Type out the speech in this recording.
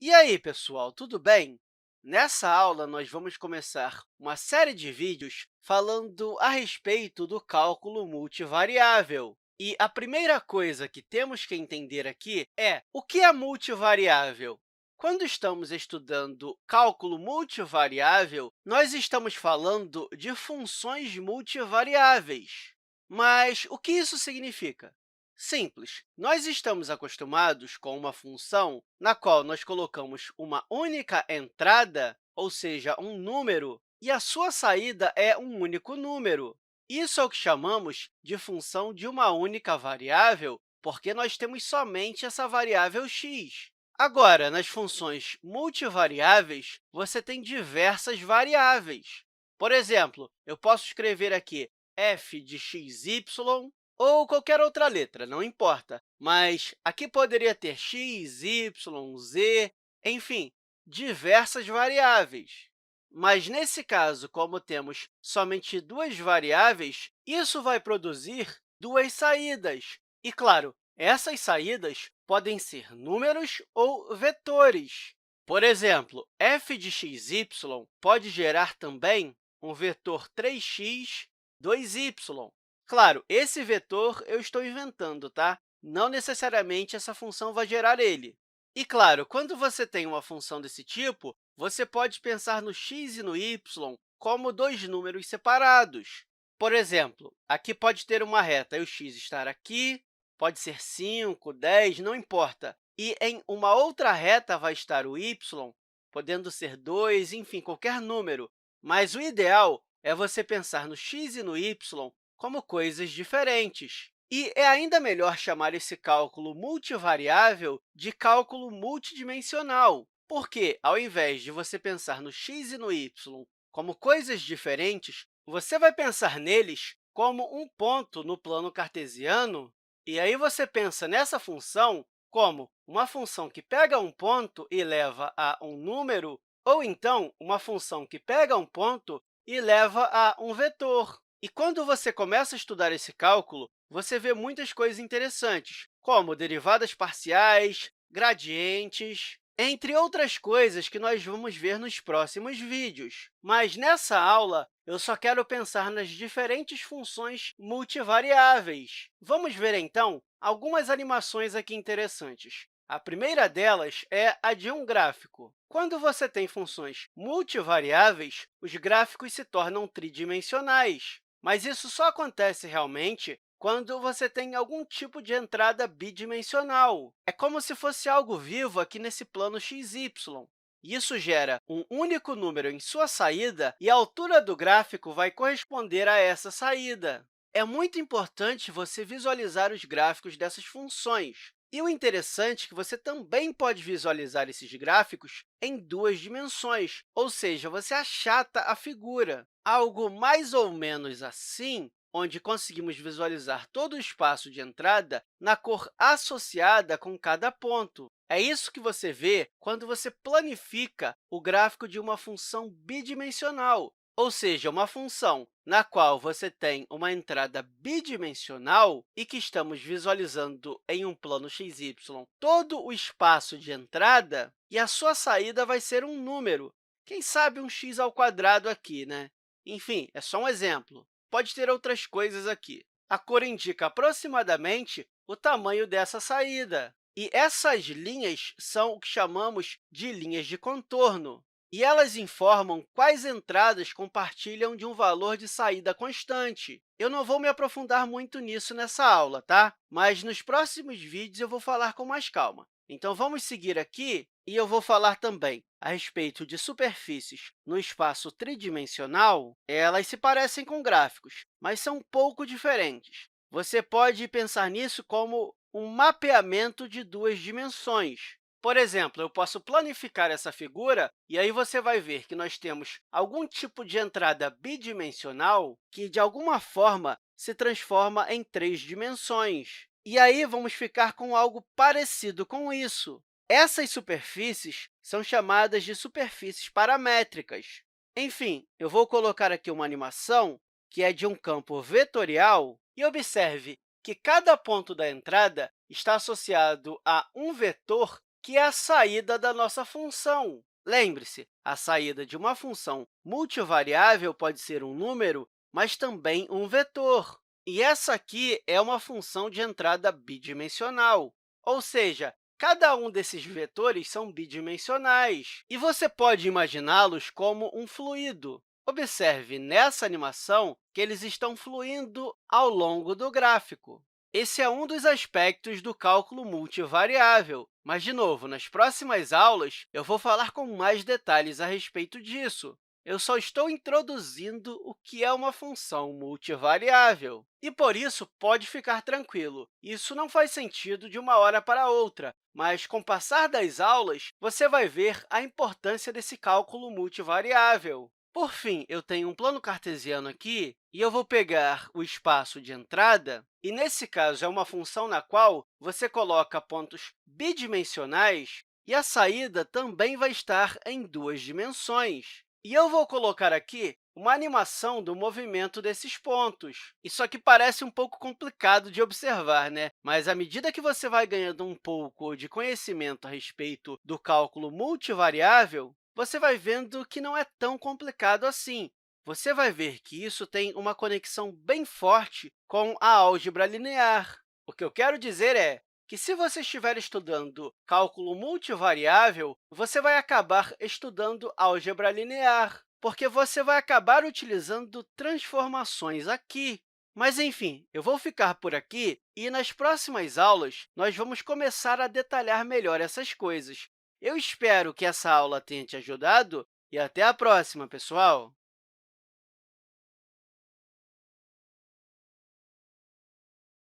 E aí, pessoal, tudo bem? Nessa aula, nós vamos começar uma série de vídeos falando a respeito do cálculo multivariável. E a primeira coisa que temos que entender aqui é o que é multivariável. Quando estamos estudando cálculo multivariável, nós estamos falando de funções multivariáveis. Mas o que isso significa? Simples. Nós estamos acostumados com uma função na qual nós colocamos uma única entrada, ou seja, um número, e a sua saída é um único número. Isso é o que chamamos de função de uma única variável, porque nós temos somente essa variável x. Agora, nas funções multivariáveis, você tem diversas variáveis. Por exemplo, eu posso escrever aqui f de xy ou qualquer outra letra, não importa. Mas aqui poderia ter x, y, z, enfim, diversas variáveis. Mas, nesse caso, como temos somente duas variáveis, isso vai produzir duas saídas. E, claro, essas saídas podem ser números ou vetores. Por exemplo, f de xy pode gerar também um vetor 3x, 2y. Claro, esse vetor eu estou inventando, tá? Não necessariamente essa função vai gerar ele. E, claro, quando você tem uma função desse tipo, você pode pensar no x e no y como dois números separados. Por exemplo, aqui pode ter uma reta e o x estar aqui, pode ser 5, 10, não importa. E em uma outra reta vai estar o y, podendo ser 2, enfim, qualquer número. Mas o ideal é você pensar no x e no y como coisas diferentes. E é ainda melhor chamar esse cálculo multivariável de cálculo multidimensional, porque, ao invés de você pensar no x e no y como coisas diferentes, você vai pensar neles como um ponto no plano cartesiano, e aí você pensa nessa função como uma função que pega um ponto e leva a um número, ou então uma função que pega um ponto e leva a um vetor. E quando você começa a estudar esse cálculo, você vê muitas coisas interessantes, como derivadas parciais, gradientes, entre outras coisas que nós vamos ver nos próximos vídeos. Mas, nessa aula, eu só quero pensar nas diferentes funções multivariáveis. Vamos ver, então, algumas animações aqui interessantes. A primeira delas é a de um gráfico. Quando você tem funções multivariáveis, os gráficos se tornam tridimensionais. Mas isso só acontece realmente quando você tem algum tipo de entrada bidimensional. É como se fosse algo vivo aqui nesse plano xy. Isso gera um único número em sua saída e a altura do gráfico vai corresponder a essa saída. É muito importante você visualizar os gráficos dessas funções. E o interessante é que você também pode visualizar esses gráficos em duas dimensões, ou seja, você achata a figura. Algo mais ou menos assim, onde conseguimos visualizar todo o espaço de entrada na cor associada com cada ponto. É isso que você vê quando você planifica o gráfico de uma função bidimensional, ou seja, uma função na qual você tem uma entrada bidimensional e que estamos visualizando em um plano xy todo o espaço de entrada, e a sua saída vai ser um número, quem sabe um x ao quadrado aqui, né? Enfim, é só um exemplo. Pode ter outras coisas aqui. A cor indica aproximadamente o tamanho dessa saída. E essas linhas são o que chamamos de linhas de contorno. E elas informam quais entradas compartilham de um valor de saída constante. Eu não vou me aprofundar muito nisso nessa aula, tá? Mas nos próximos vídeos eu vou falar com mais calma. Então, vamos seguir aqui e eu vou falar também a respeito de superfícies no espaço tridimensional. Elas se parecem com gráficos, mas são um pouco diferentes. Você pode pensar nisso como um mapeamento de duas dimensões. Por exemplo, eu posso planificar essa figura e aí você vai ver que nós temos algum tipo de entrada bidimensional que, de alguma forma, se transforma em três dimensões. E aí vamos ficar com algo parecido com isso. Essas superfícies são chamadas de superfícies paramétricas. Enfim, eu vou colocar aqui uma animação que é de um campo vetorial e observe que cada ponto da entrada está associado a um vetor que é a saída da nossa função. Lembre-se, a saída de uma função multivariável pode ser um número, mas também um vetor. E essa aqui é uma função de entrada bidimensional, ou seja, cada um desses vetores são bidimensionais, e você pode imaginá-los como um fluido. Observe nessa animação que eles estão fluindo ao longo do gráfico. Esse é um dos aspectos do cálculo multivariável, mas, de novo, nas próximas aulas, eu vou falar com mais detalhes a respeito disso. Eu só estou introduzindo o que é uma função multivariável. E, por isso, pode ficar tranquilo. Isso não faz sentido de uma hora para outra, mas, com o passar das aulas, você vai ver a importância desse cálculo multivariável. Por fim, eu tenho um plano cartesiano aqui, e eu vou pegar o espaço de entrada, e, nesse caso, é uma função na qual você coloca pontos bidimensionais, e a saída também vai estar em duas dimensões. E eu vou colocar aqui uma animação do movimento desses pontos. Isso aqui parece um pouco complicado de observar, né? Mas, à medida que você vai ganhando um pouco de conhecimento a respeito do cálculo multivariável, você vai vendo que não é tão complicado assim. Você vai ver que isso tem uma conexão bem forte com a álgebra linear. O que eu quero dizer é que, se você estiver estudando cálculo multivariável, você vai acabar estudando álgebra linear, porque você vai acabar utilizando transformações aqui. Mas, enfim, eu vou ficar por aqui e, nas próximas aulas, nós vamos começar a detalhar melhor essas coisas. Eu espero que essa aula tenha te ajudado e até a próxima, pessoal!